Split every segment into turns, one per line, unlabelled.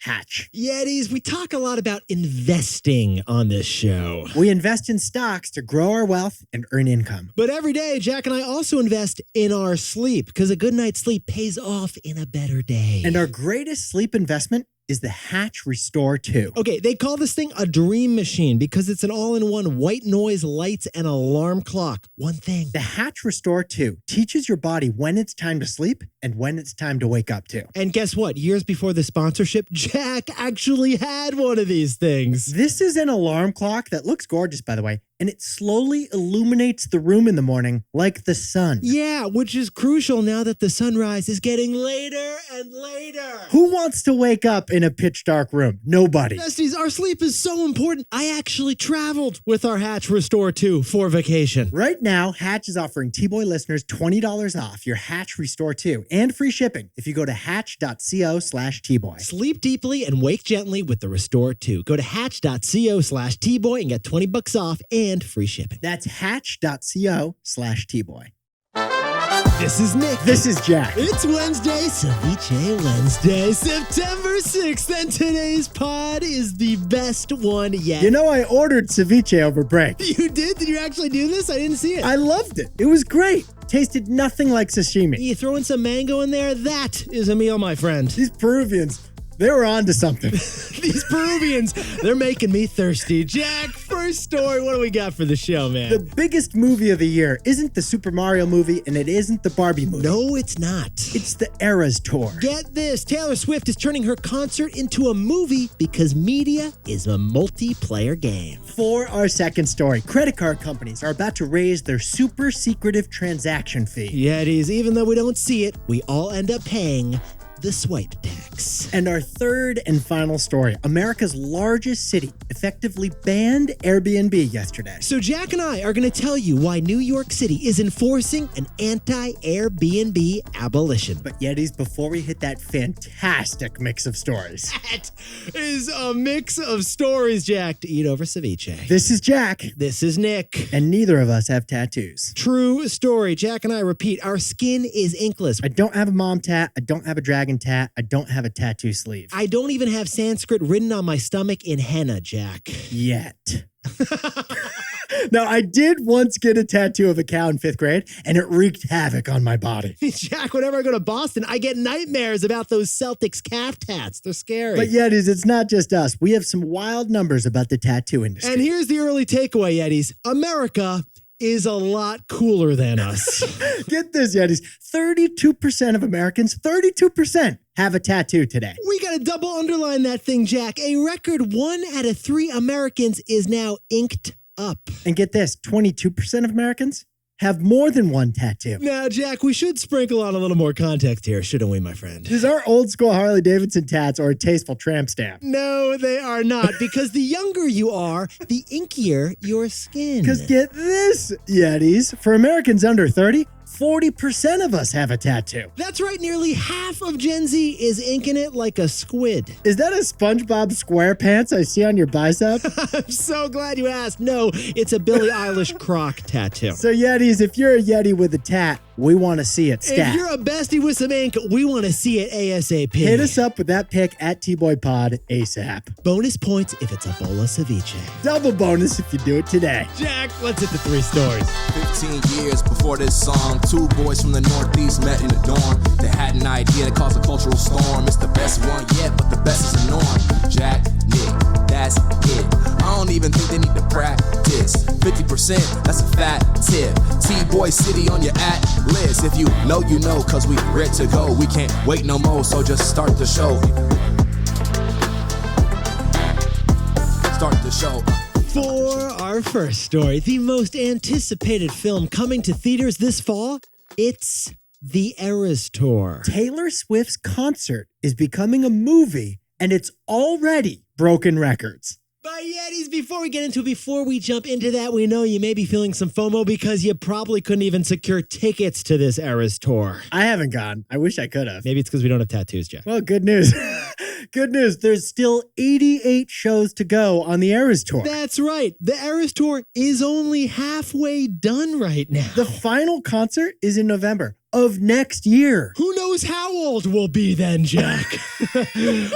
Hatch.
Yetis, we talk a lot about investing on this show.
We invest in stocks to grow our wealth and earn income.
But every day, Jack and I also invest in our sleep because a good night's sleep pays off in a better day.
And our greatest sleep investment is the Hatch Restore 2.
Okay, they call this thing a dream machine because it's an all-in-one white noise, lights, and alarm clock. One thing.
The Hatch Restore 2 teaches your body when it's time to sleep and when it's time to wake up to.
And guess what? Years before the sponsorship, Jack actually had one of these things.
This is an alarm clock that looks gorgeous, by the way, and it slowly illuminates the room in the morning like the sun.
Yeah, which is crucial now that the sunrise is getting later and later.
Who wants to wake up in a pitch dark room? Nobody.
Besties, our sleep is so important. I actually traveled with our Hatch Restore 2 for vacation.
Right now, Hatch is offering T-Boy listeners $20 off your Hatch Restore 2 and free shipping if you go to hatch.co/T-Boy.
Sleep deeply and wake gently with the Restore 2. Go to hatch.co/T-Boy and get $20 off and free shipping.
That's hatch.co/T-Boy.
This is Nick.
This is Jack.
It's Wednesday, Ceviche Wednesday, September 6th, and today's pod is the best one yet.
You know, I ordered ceviche over break.
You did? Did you actually do this? I didn't see it.
I loved it. It was great. Tasted nothing like sashimi.
You throw in some mango in there? That is a meal, my friend.
These Peruvians, they were on to something.
These Peruvians, they're making me thirsty. Jack, first story, what do we got for the show, man?
The biggest movie of the year isn't the Super Mario movie, and it isn't the Barbie movie.
No, it's not.
It's the Eras Tour.
Get this, Taylor Swift is turning her concert into a movie because media is a multiplayer game.
For our second story, credit card companies are about to raise their super secretive transaction fee.
Yetis, even though we don't see it, we all end up paying the swipe tax.
And our third and final story, America's largest city effectively banned Airbnb yesterday.
So Jack and I are going to tell you why New York City is enforcing an anti-Airbnb abolition.
But Yetis, before we hit that fantastic mix of stories.
That is a mix of stories, Jack, to eat over ceviche.
This is Jack.
This is Nick.
And neither of us have tattoos.
True story. Jack and I repeat, our skin is inkless.
I don't have a mom tat. I don't have a dragon tat. I don't have a tattoo sleeve.
I don't even have Sanskrit written on my stomach in henna, Jack.
Yet. Now, I did once get a tattoo of a cow in 5th grade, and it wreaked havoc on my body.
Jack, whenever I go to Boston, I get nightmares about those Celtics calf tats. They're scary.
But Yetis, it's not just us. We have some wild numbers about the tattoo industry.
And here's the early takeaway, Yetis. America is a lot cooler than us.
Get this, Yetis. 32% of Americans, 32% have a tattoo today.
We got to double underline that thing, Jack. A record 1 out of 3 Americans is now inked up.
And get this, 22% of Americans have more than one tattoo.
Now, Jack, we should sprinkle on a little more context here, shouldn't we, my friend?
These are old school Harley Davidson tats or a tasteful tramp stamp.
No, they are not, because the younger you are, the inkier your skin.
Because get this, Yetis, for Americans under 30, 40% of us have a tattoo.
That's right, nearly half of Gen Z is inking it like a squid.
Is that a SpongeBob SquarePants I see on your bicep?
I'm so glad you asked. No, it's a Billie Eilish croc tattoo.
So Yetis, if you're a Yeti with a tat, we want to see it stat.
If you're a bestie with some ink, we want to see it ASAP.
Hit us up with that pic at TBoyPod ASAP.
Bonus points if it's a bowl of ceviche.
Double bonus if you do it today.
Jack, let's hit the 3 stories.
15 years before this song, 2 boys from the Northeast met in the dorm. They had an idea that caused a cultural storm. It's the best one yet, but the best is the norm. Jack, Nick, that's it. I don't even think they need to practice. 50%, that's a fat tip. T-Boy City on your list. If you know, you know, cause we ready to go. We can't wait no more, so just start the show. Start the show.
For our first story, the most anticipated film coming to theaters this fall, it's The Eras Tour.
Taylor Swift's concert is becoming a movie, and it's already broken records.
But Yetis, before we jump into that, we know you may be feeling some FOMO because you probably couldn't even secure tickets to this Eras Tour.
I haven't gone. I wish I could have.
Maybe it's because we don't have tattoos, Jack.
Well, good news. Good news. There's still 88 shows to go on the Eras Tour.
That's right. The Eras Tour is only halfway done right now.
The final concert is in November. of next year.
Who knows how old we'll be then, Jack?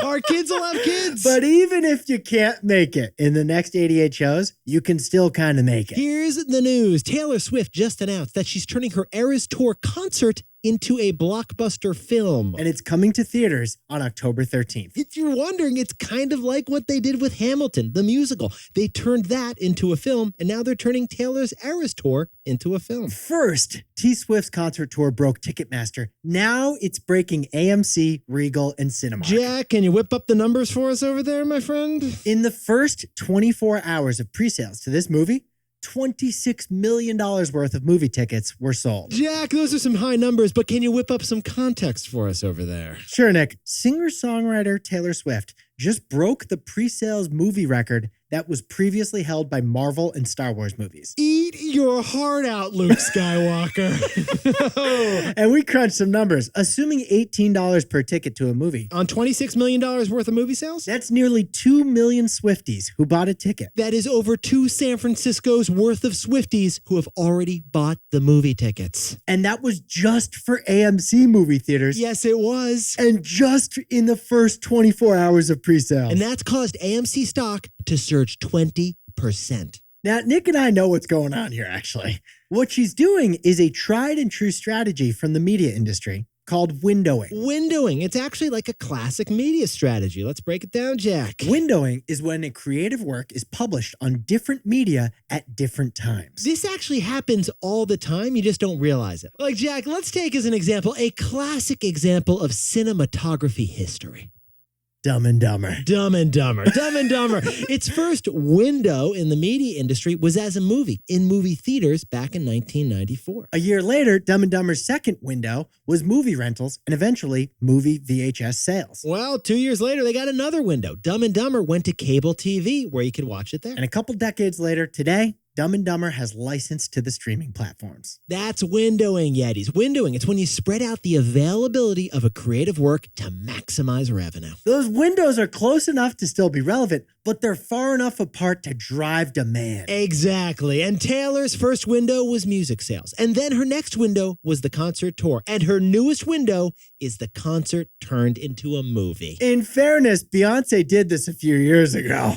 Our kids will have kids.
But even if you can't make it in the next 88 shows, you can still kind of make it.
Here's the news. Taylor Swift just announced that she's turning her Eras Tour concert into a blockbuster film.
And it's coming to theaters on October 13th.
If you're wondering, it's kind of like what they did with Hamilton, the musical. They turned that into a film, and now they're turning Taylor's Eras Tour into a film.
First, T Swift's concert tour broke Ticketmaster. Now it's breaking AMC, Regal, and Cinemark.
Jack, can you whip up the numbers for us over there, my friend?
In the first 24 hours of pre-sales to this movie, $26 million worth of movie tickets were sold.
Jack, those are some high numbers, but can you whip up some context for us over there?
Sure, Nick. Singer-songwriter Taylor Swift just broke the pre-sales movie record that was previously held by Marvel and Star Wars movies.
Eat your heart out, Luke Skywalker.
And we crunched some numbers. Assuming $18 per ticket to a movie,
On $26 million worth of movie sales?
that's nearly 2 million Swifties who bought a ticket.
That is over 2 San Francisco's worth of Swifties who have already bought the movie tickets.
And that was just for AMC movie theaters.
Yes, it was.
And just in the first 24 hours of pre-sales.
And that's caused AMC stock to surge 20%.
Now, Nick and I know what's going on here, actually. What she's doing is a tried and true strategy from the media industry called windowing.
Windowing. It's actually like a classic media strategy. Let's break it down, Jack.
Windowing is when a creative work is published on different media at different times.
This actually happens all the time. You just don't realize it. Like, Jack, let's take as an example a classic example of cinematography history.
Dumb and Dumber.
Dumb and Dumber. Dumb and Dumber. Its first window in the media industry was as a movie in movie theaters back in 1994.
A year later, Dumb and Dumber's second window was movie rentals and eventually movie VHS sales.
Well, 2 years later, they got another window. Dumb and Dumber went to cable TV where you could watch it there.
And a couple decades later, today, Dumb and Dumber has licensed to the streaming platforms.
That's windowing, Yetis. Windowing, it's when you spread out the availability of a creative work to maximize revenue.
Those windows are close enough to still be relevant, but they're far enough apart to drive demand.
Exactly. And Taylor's first window was music sales. And then her next window was the concert tour. And her newest window is the concert turned into a movie.
In fairness, Beyonce did this a few years ago.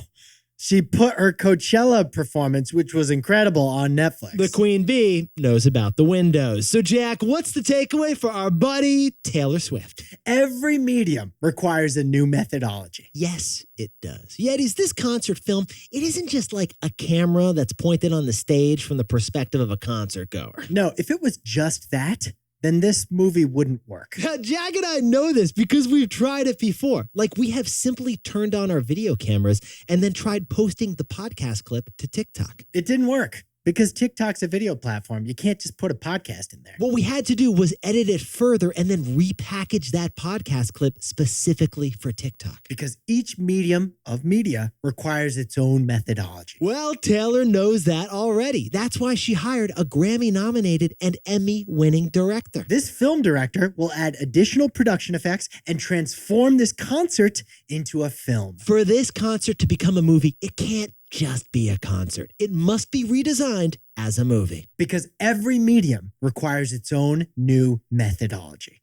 She put her Coachella performance, which was incredible, on Netflix.
The Queen Bee knows about the windows. So, Jack, what's the takeaway for our buddy Taylor Swift?
Every medium requires a new methodology.
Yes, it does. Yetis, this concert film, it isn't just like a camera that's pointed on the stage from the perspective of a concert goer.
No, if it was just that, then this movie wouldn't work.
Jack and I know this because we've tried it before. Like, we have simply turned on our video cameras and then tried posting the podcast clip to TikTok.
It didn't work because TikTok's a video platform. You can't just put a podcast in there.
What we had to do was edit it further and then repackage that podcast clip specifically for TikTok.
Because each medium of media requires its own methodology.
Well, Taylor knows that already. That's why she hired a Grammy-nominated and Emmy-winning director.
This film director will add additional production effects and transform this concert into a film.
For this concert to become a movie, it can't just be a concert. It must be redesigned as a movie.
Because every medium requires its own new methodology.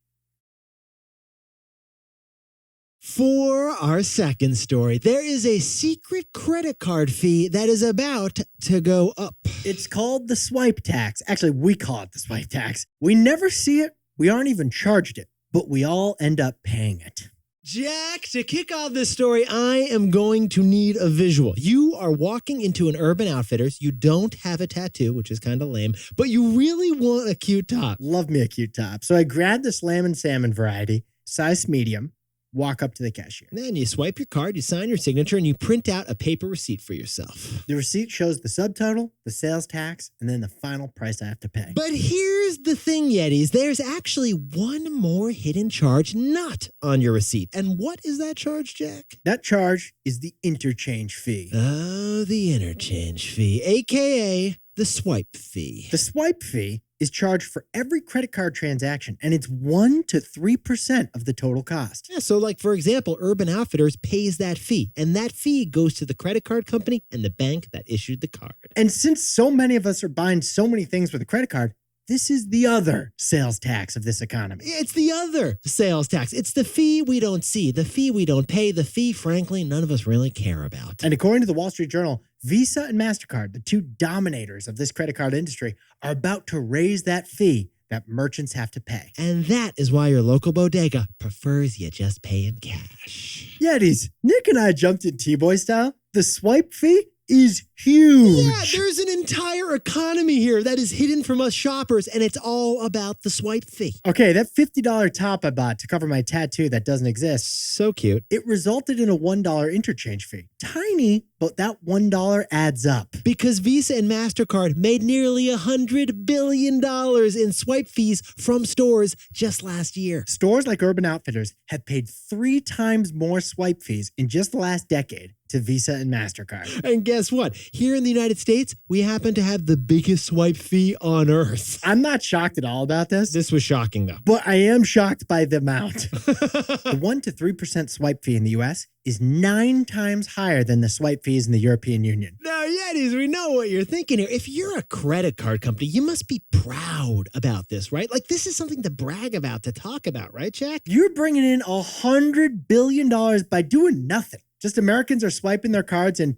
For our second story, there is a secret credit card fee that is about to go up.
It's called the swipe tax. Actually, we call it the swipe tax. We never see it. We aren't even charged it, but we all end up paying it.
Jack, to kick off this story, I am going to need a visual. You are walking into an Urban Outfitters. You don't have a tattoo, which is kind of lame, but you really want a cute top.
Love me a cute top. So I grabbed the Slam and Salmon variety, size medium, walk up to the cashier.
And then you swipe your card, you sign your signature, and you print out a paper receipt for yourself.
The receipt shows the subtotal, the sales tax, and then the final price I have to pay.
But here's the thing, Yetis. There's actually one more hidden charge not on your receipt. And what is that charge, Jack?
That charge is the interchange fee.
Oh, the interchange fee, aka the swipe fee.
The swipe fee is charged for every credit card transaction, and it's 1 to 3% of the total cost.
Yeah, so like, for example, Urban Outfitters pays that fee, and that fee goes to the credit card company and the bank that issued the card.
And since so many of us are buying so many things with a credit card, this is the other sales tax of this economy.
It's the other sales tax. It's the fee we don't see, the fee we don't pay, the fee, frankly, none of us really care about.
And according to the Wall Street Journal, Visa and MasterCard, the two dominators of this credit card industry, are about to raise that fee that merchants have to pay.
And that is why your local bodega prefers you just pay in cash.
Yetis, Nick and I jumped in T-Boy style. The swipe fee is huge.
Yeah, there's an entire economy here that is hidden from us shoppers, and it's all about the swipe fee.
Okay, that $50 top I bought to cover my tattoo that doesn't exist,
So cute.
it resulted in a $1 interchange fee. Tiny, but that $1 adds up.
Because Visa and MasterCard made nearly $100 billion in swipe fees from stores just last year.
Stores like Urban Outfitters have paid 3 times more swipe fees in just the last decade to Visa and MasterCard.
And guess what? Here in the United States, we happen to have the biggest swipe fee on earth.
I'm not shocked at all about this,
This was shocking, though.
but I am shocked by the amount. The 1 to 3% swipe fee in the US is 9 times higher than the swipe fees in the European Union.
Now, Yetis, we know what you're thinking here. If you're a credit card company, you must be proud about this, right? Like, this is something to brag about, to talk about, right, Jack?
You're bringing in $100 billion by doing nothing. Just Americans are swiping their cards and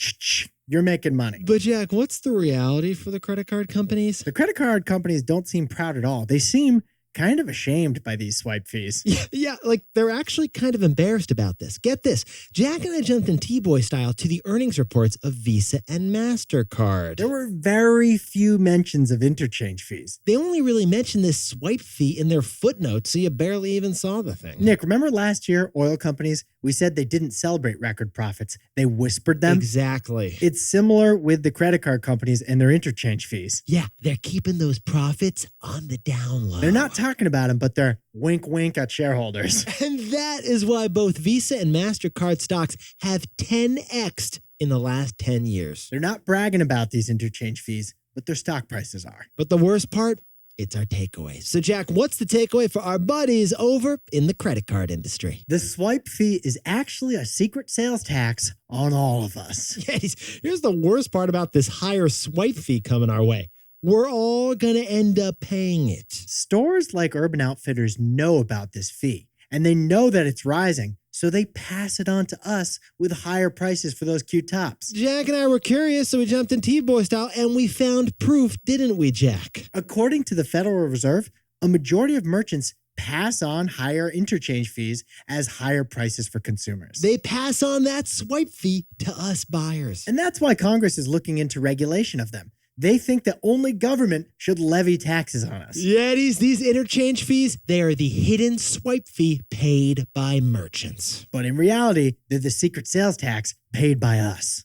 you're making money.
But, Jack, what's the reality for the credit card companies?
The credit card companies don't seem proud at all. They seem kind of ashamed by these swipe fees.
Yeah, like they're actually kind of embarrassed about this. Get this. Jack and I jumped in T-Boy style to the earnings reports of Visa and MasterCard.
There were very few mentions of interchange fees.
They only really mentioned this swipe fee in their footnotes, so you barely even saw the thing.
Nick, remember last year, oil companies, we said they didn't celebrate record profits. They whispered them.
Exactly.
It's similar with the credit card companies and their interchange fees.
Yeah, they're keeping those profits on the down low.
They're not talking about them, but they're wink, wink at shareholders.
And that is why both Visa and MasterCard stocks have 10x'd in the last 10 years.
They're not bragging about these interchange fees, but their stock prices are.
But the worst part, it's our takeaway. So, Jack, what's the takeaway for our buddies over in the credit card industry?
The swipe fee is actually a secret sales tax on all of us.
Yes, here's the worst part about this higher swipe fee coming our way. We're all going to end up paying it.
Stores like Urban Outfitters know about this fee, and they know that it's rising, so they pass it on to us with higher prices for those cute tops.
Jack and I were curious, so we jumped in T-Boy style, and we found proof, didn't we, Jack?
According to the Federal Reserve, a majority of merchants pass on higher interchange fees as higher prices for consumers.
They pass on that swipe fee to us buyers.
And that's why Congress is looking into regulation of them. They think that only government should levy taxes on us.
Yetis, these interchange fees, they are the hidden swipe fee paid by merchants.
But in reality, they're the secret sales tax paid by us.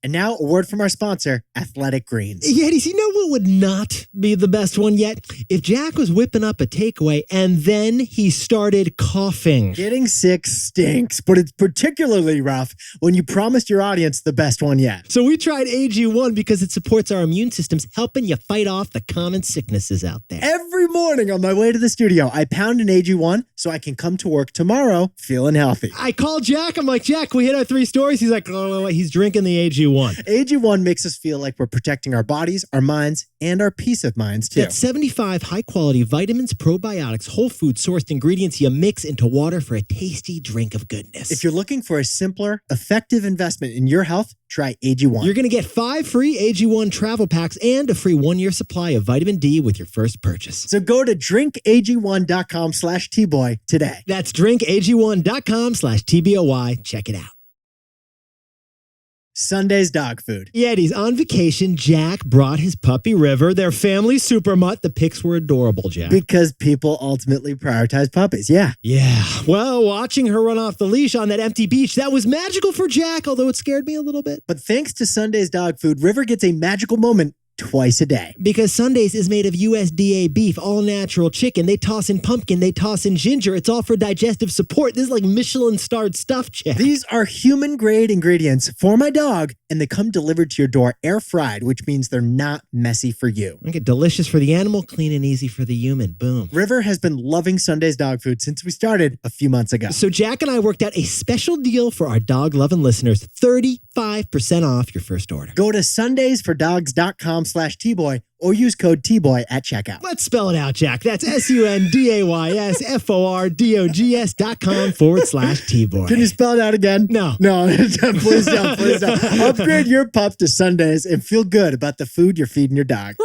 And now a word from our sponsor, Athletic Greens.
Yetis, you know what would not be the best one yet? If Jack was whipping up a takeaway and then he started coughing.
Getting sick stinks, but it's particularly rough when you promised your audience the best one yet.
So we tried AG1 because it supports our immune systems, helping you fight off the common sicknesses out there.
Every morning on my way to the studio, I pound an AG1 so I can come to work tomorrow feeling healthy.
I called Jack. I'm like, Jack, we hit our 3 stories. He's like, oh, he's drinking the AG1.
AG1 makes us feel like we're protecting our bodies, our minds, and our peace of minds too.
That's 75 high-quality vitamins, probiotics, whole food-sourced ingredients you mix into water for a tasty drink of goodness.
If you're looking for a simpler, effective investment in your health, try AG1.
You're going to get 5 free AG1 travel packs and a free 1-year supply of vitamin D with your first purchase.
So go to drinkag1.com/tboy today.
That's drinkag1.com/TBOY. Check it out.
Sunday's dog food.
Yetis, on vacation, Jack brought his puppy River, their family super mutt. The pics were adorable, Jack.
Because people ultimately prioritize puppies, yeah.
Yeah. Well, watching her run off the leash on that empty beach, that was magical for Jack, although it scared me a little bit.
But thanks to Sunday's dog food, River gets a magical moment twice a day.
Because Sundays is made of USDA beef, all natural chicken. They toss in pumpkin, they toss in ginger. It's all for digestive support. This is like Michelin-starred stuff, Jack.
These are human-grade ingredients for my dog, and they come delivered to your door air-fried, which means they're not messy for you.
Okay, delicious for the animal, clean and easy for the human. Boom.
River has been loving Sunday's dog food since we started a few months ago.
So Jack and I worked out a special deal for our dog-loving listeners, 35% off your first order.
Go to sundaysfordogs.com/tboy or use code TBOY at checkout.
Let's spell it out, Jack. That's sundaysfordr.com/Tboy.
Can you spell it out again?
No.
No, please don't. Please don't. Upgrade your pup to Sundays and feel good about the food you're feeding your dog.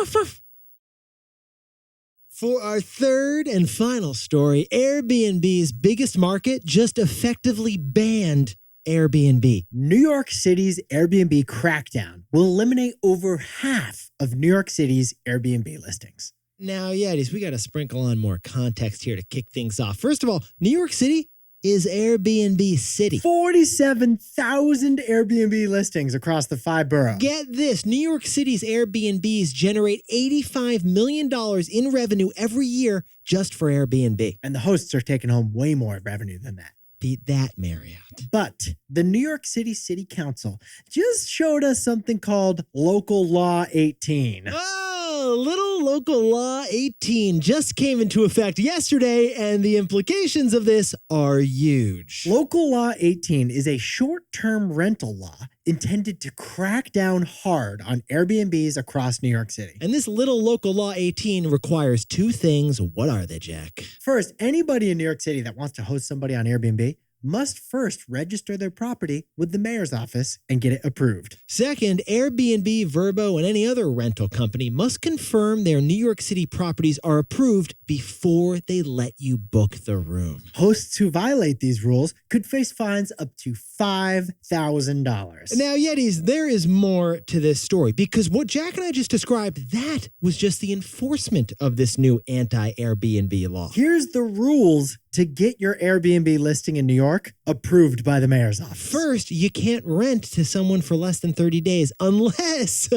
For our third and final story, Airbnb's biggest market just effectively banned Airbnb.
New York City's Airbnb crackdown will eliminate over half of New York City's Airbnb listings.
Now, Yetis, we got to sprinkle on more context here to kick things off. First of all, New York City is Airbnb City.
47,000 Airbnb listings across the 5 boroughs.
Get this, New York City's Airbnbs generate $85 million in revenue every year just for Airbnb.
And the hosts are taking home way more revenue than that.
Beat that, Marriott.
But the New York City City Council just showed us something called Local Law 18.
Oh, little local law 18 just came into effect yesterday, and the implications of this are huge.
Local Law 18 is a short-term rental law intended to crack down hard on Airbnbs across New York City.
And this little local law 18 requires 2 things. What are they, Jack?
First, anybody in New York City that wants to host somebody on Airbnb must first register their property with the mayor's office and get it approved.
Second, Airbnb, Vrbo, and any other rental company must confirm their New York City properties are approved before they let you book the room.
Hosts who violate these rules could face fines up to $5,000.
Now, Yetis, there is more to this story because what Jack and I just described, that was just the enforcement of this new anti-Airbnb law.
Here's the rules to get your Airbnb listing in New York approved by the mayor's office.
First, you can't rent to someone for less than 30 days unless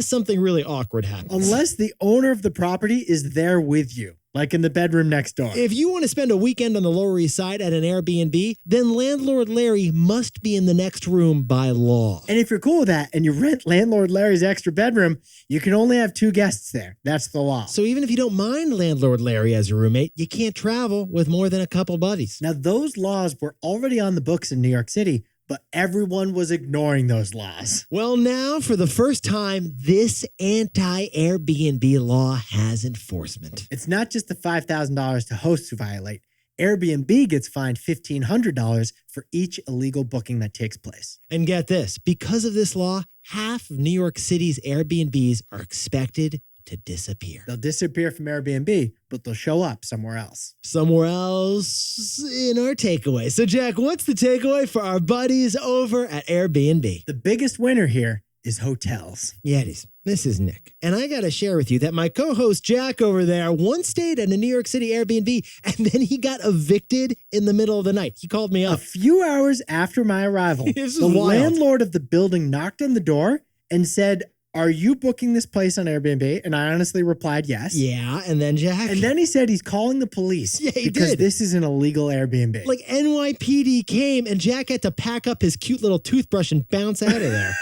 something really awkward happens.
Unless the owner of the property is there with you, like in the bedroom next door.
If you want to spend a weekend on the Lower East Side at an Airbnb, then landlord Larry must be in the next room by law.
And if you're cool with that and you rent landlord Larry's extra bedroom, you can only have 2 guests there. That's the law.
So even if you don't mind landlord Larry as a roommate, you can't travel with more than a couple buddies.
Now, those laws were already on the books in New York City, but everyone was ignoring those laws.
Well, now, for the first time, this anti-Airbnb law has enforcement.
It's not just the $5,000 to hosts who violate. Airbnb gets fined $1,500 for each illegal booking that takes place.
And get this, because of this law, half of New York City's Airbnbs are expected to disappear.
They'll disappear from Airbnb, but they'll show up somewhere else.
Somewhere else in our takeaway. So, Jack, what's the takeaway for our buddies over at Airbnb?
The biggest winner here is hotels.
Yetis, this is Nick. And I got to share with you that my co-host Jack over there once stayed at a New York City Airbnb, and then he got evicted in the middle of the night. He called me
A
up.
few hours after my arrival,
This is
the
wild.
landlord of the building knocked on the door and said, "Are you booking this place on Airbnb?" And I honestly replied yes.
Yeah, and then Jack.
And then he said he's calling the police
Yeah, he
because
did.
this is an illegal Airbnb.
like NYPD came, and Jack had to pack up his cute little toothbrush and bounce out of there.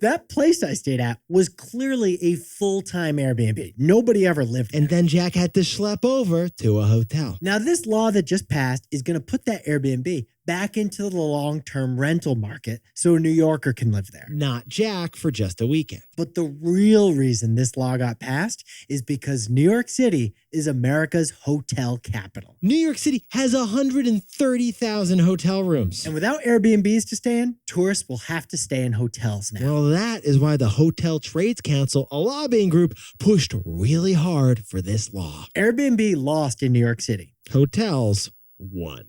That place I stayed at was clearly a full-time Airbnb. Nobody ever lived there.
And then Jack had to schlep over to a hotel.
Now, this law that just passed is going to put that Airbnb back into the long-term rental market so a New Yorker can live there.
Not Jack for just a weekend.
But the real reason this law got passed is because New York City is America's hotel capital.
New York City has 130,000 hotel rooms.
And without Airbnbs to stay in, tourists will have to stay in hotels now.
Well, that is why the Hotel Trades Council, a lobbying group, pushed really hard for this law.
Airbnb lost in New York City.
Hotels won.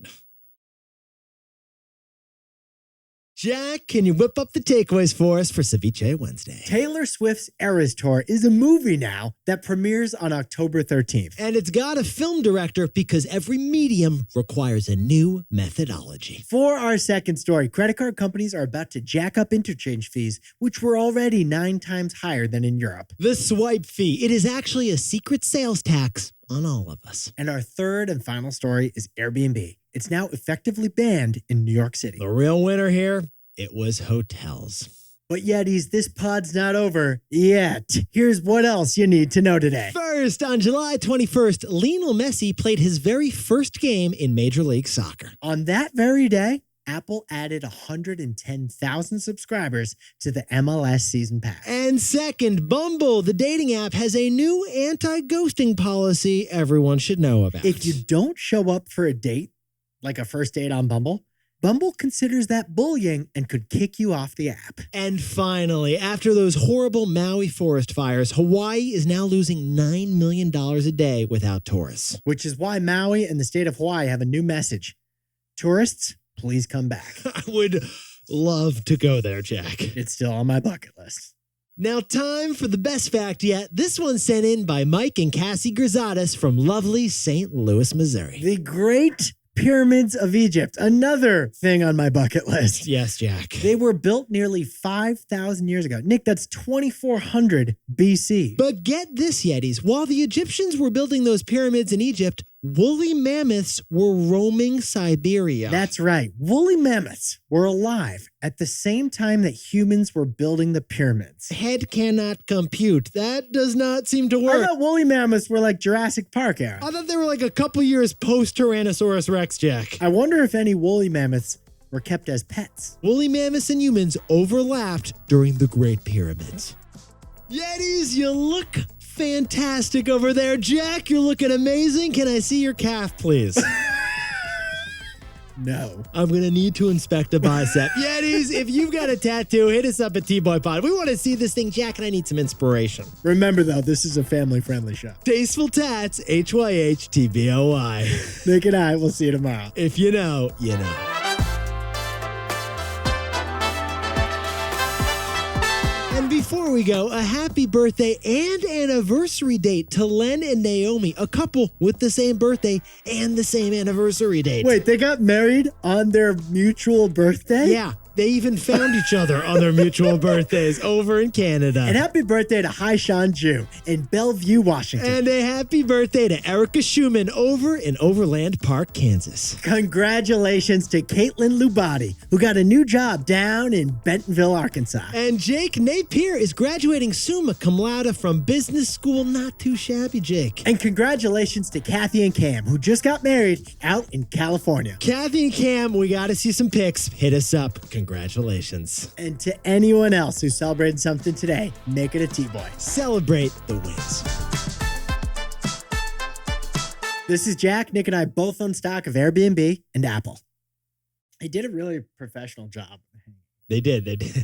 Jack, can you whip up the takeaways for us for Ceviche Wednesday?
Taylor Swift's Eras Tour is a movie now that premieres on October 13th.
And it's got a film director because every medium requires a new methodology.
For our second story, credit card companies are about to jack up interchange fees, which were already 9 times higher than in Europe.
The swipe fee. It is actually a secret sales tax on all of us.
And our third and final story is Airbnb. It's now effectively banned in New York City.
The real winner here, it was hotels.
But Yetis, this pod's not over yet. Here's what else you need to know today.
First, on July 21st, Lionel Messi played his very first game in Major League Soccer.
On that very day, Apple added 110,000 subscribers to the MLS season pass.
And second, Bumble, the dating app, has a new anti-ghosting policy everyone should know about.
If you don't show up for a date, like a first date on Bumble, Bumble considers that bullying and could kick you off the app.
And finally, after those horrible Maui forest fires, Hawaii is now losing $9 million a day without tourists.
Which is why Maui and the state of Hawaii have a new message. Tourists, please come back.
I would love to go there, Jack.
It's still on my bucket list.
Now, time for the best fact yet. This one's sent in by Mike and Cassie Grizadas from lovely St. Louis, Missouri.
The Great Pyramids of Egypt, another thing on my bucket list.
Yes, Jack.
They were built nearly 5,000 years ago. Nick, that's 2400 BC.
But get this, Yetis. While the Egyptians were building those pyramids in Egypt, woolly mammoths were roaming Siberia.
That's right. Woolly mammoths were alive at the same time that humans were building the pyramids.
Head cannot compute. That does not seem to
I
work.
thought woolly mammoths were like Jurassic Park era.
I thought they were like a couple years post-Tyrannosaurus Rex, Jack.
I wonder if any woolly mammoths were kept as pets.
Woolly mammoths and humans overlapped during the Great Pyramids. Yetis, you look fantastic over there. Jack, you're looking amazing. Can I see your calf, please?
No.
I'm going to need to inspect a bicep. Yetis, if you've got a tattoo, hit us up at T-Boy Pod. We want to see this thing, Jack, and I need some inspiration.
Remember, though, this is a family-friendly show.
Tasteful Tats, HYHTBOY.
Nick and I will see you tomorrow.
If you know, you know. And before we go, a happy birthday and anniversary date to Len and Naomi, a couple with the same birthday and the same anniversary date.
Wait, they got married on their mutual birthday?
Yeah, they even found each other on their mutual birthdays over in Canada.
And happy birthday to Hai Shan Ju in Bellevue, Washington.
And a happy birthday to Erica Schumann over in Overland Park, Kansas.
Congratulations to Caitlin Lubati, who got a new job down in Bentonville, Arkansas.
And Jake Napier is graduating summa cum laude from business school. Not too shabby, Jake.
And congratulations to Kathy and Cam, who just got married out in California.
Kathy and Cam, we got to see some pics. Hit us up. Congratulations.
And to anyone else who celebrated something today, make it a T-Boy.
Celebrate the wins.
This is Jack. Nick and I both own stock of Airbnb and Apple. They did a really professional job.
They did. They did.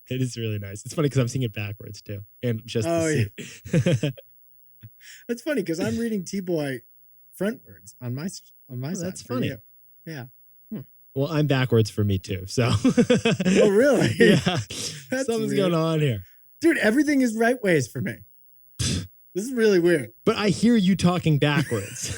It is really nice. It's funny because I'm seeing it backwards too. And just
Oh,
yeah.
That's funny because I'm reading T-Boy frontwards on my side.
That's
for
funny.
you. Yeah.
Well, I'm backwards for me too. So.
Oh, really?
Yeah.
That's
Something's
weird.
going on here.
Dude, everything is right ways for me. This is really weird.
But I hear you talking backwards.